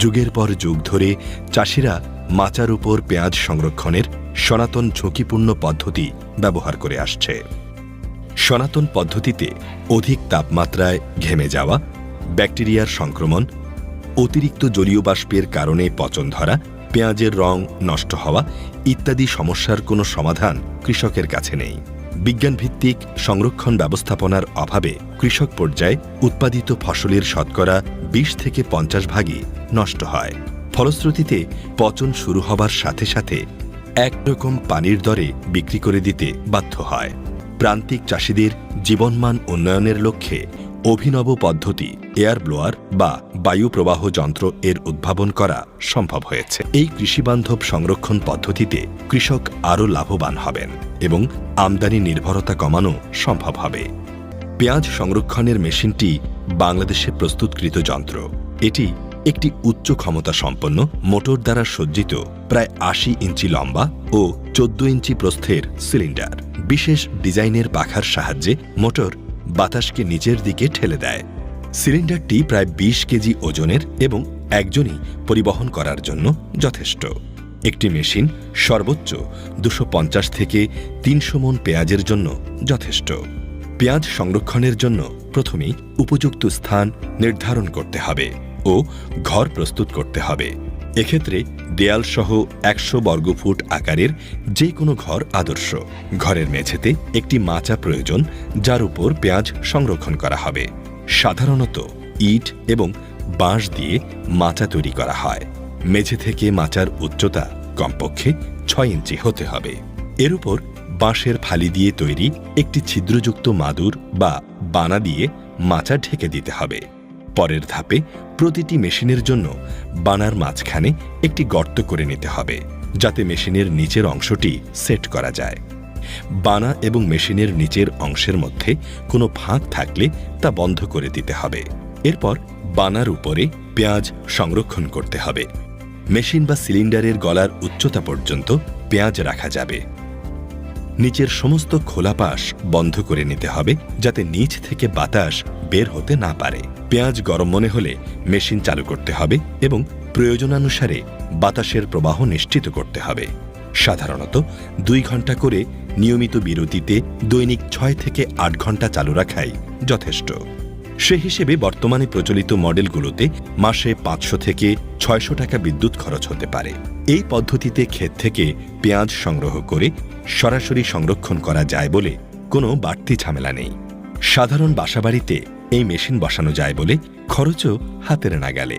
যুগের পর যুগ ধরে চাষিরা মাচার উপর পেঁয়াজ সংরক্ষণের সনাতন ঝুঁকিপূর্ণ পদ্ধতি ব্যবহার করে আসছে। সনাতন পদ্ধতিতে অধিক তাপমাত্রায় ঘেমে যাওয়া, ব্যাকটেরিয়ার সংক্রমণ, অতিরিক্ত জলীয় বাষ্পের কারণে পচন ধরা, পেঁয়াজের রং নষ্ট হওয়া ইত্যাদি সমস্যার কোনো সমাধান কৃষকের কাছে নেই। বিজ্ঞানভিত্তিক সংরক্ষণ ব্যবস্থাপনার অভাবে কৃষক পর্যায়ে উৎপাদিত ফসলের শতকরা ২০ থেকে ৫০ ভাগই নষ্ট হয়। ফলশ্রুতিতে পচন শুরু হবার সাথে সাথে একরকম পানির দরে বিক্রি করে দিতে বাধ্য হয়। প্রান্তিক চাষিদের জীবনমান উন্নয়নের লক্ষ্যে অভিনব পদ্ধতি এয়ার ব্লোয়ার বা বায়ু প্রবাহ যন্ত্র এর উদ্ভাবন করা সম্ভব হয়েছে। এই কৃষিবান্ধব সংরক্ষণ পদ্ধতিতে কৃষক আরও লাভবান হবেন এবং আমদানি নির্ভরতা কমানো সম্ভব হবে। পেঁয়াজ সংরক্ষণের মেশিনটি বাংলাদেশে প্রস্তুতকৃত যন্ত্র। এটি একটি উচ্চ ক্ষমতা সম্পন্ন মোটর দ্বারা সজ্জিত প্রায় ৮০ ইঞ্চি লম্বা ও ১৪ ইঞ্চি প্রস্থের সিলিন্ডার। বিশেষ ডিজাইনের পাখার সাহায্যে মোটর বাতাসকে নিচের দিকে ঠেলে দেয়। সিলিন্ডারটি প্রায় ২০ কেজি ওজনের এবং একজনই পরিবহন করার জন্য যথেষ্ট। একটি মেশিন সর্বোচ্চ ২৫০ থেকে ৩০০ মণ পেঁয়াজের জন্য যথেষ্ট। পেঁয়াজ সংরক্ষণের জন্য প্রথমেই উপযুক্ত স্থান নির্ধারণ করতে হবে ও ঘর প্রস্তুত করতে হবে। এক্ষেত্রে দেয়ালসহ ১০০ বর্গফুট আকারের যে কোনো ঘর আদর্শ। ঘরের মেঝেতে একটি মাচা প্রয়োজন, যার উপর পেঁয়াজ সংরক্ষণ করা হবে। সাধারণত ইট এবং বাঁশ দিয়ে মাচা তৈরি করা হয়। মেঝে থেকে মাচার উচ্চতা কমপক্ষে ৬ ইঞ্চি হতে হবে। এর উপর বাঁশের ফালি দিয়ে তৈরি একটি ছিদ্রযুক্ত মাদুর বা বানা দিয়ে মাচা ঢেকে দিতে হবে। পরের ধাপে প্রতিটি মেশিনের জন্য বানার মাঝখানে একটি গর্ত করে নিতে হবে, যাতে মেশিনের নিচের অংশটি সেট করা যায়। বানা এবং মেশিনের নিচের অংশের মধ্যে কোনো ফাঁক থাকলে তা বন্ধ করে দিতে হবে। এরপর বানার উপরে পেঁয়াজ সংরক্ষণ করতে হবে। মেশিন বা সিলিন্ডারের গলার উচ্চতা পর্যন্ত পেঁয়াজ রাখা যাবে। নিচের সমস্ত খোলা পাশ বন্ধ করে নিতে হবে, যাতে নিচ থেকে বাতাস বের হতে না পারে। পেঁয়াজ গরম মনে হলে মেশিন চালু করতে হবে এবং প্রয়োজনানুসারে বাতাসের প্রবাহ নিশ্চিত করতে হবে। সাধারণত ২ ঘন্টা করে নিয়মিত বিরতিতে দৈনিক ৬ থেকে ৮ ঘন্টা চালু রাখাই যথেষ্ট। সে হিসেবে বর্তমানে প্রচলিত মডেলগুলোতে মাসে ৫০০ থেকে ৬০০ টাকা বিদ্যুৎ খরচ হতে পারে। এই পদ্ধতিতে ক্ষেত থেকে পেঁয়াজ সংগ্রহ করে সরাসরি সংরক্ষণ করা যায় বলে কোনো বাড়তি ঝামেলা নেই। সাধারণ বাসাবাড়িতে এই মেশিন বসানো যায় বলে খরচও হাতের নাগালে।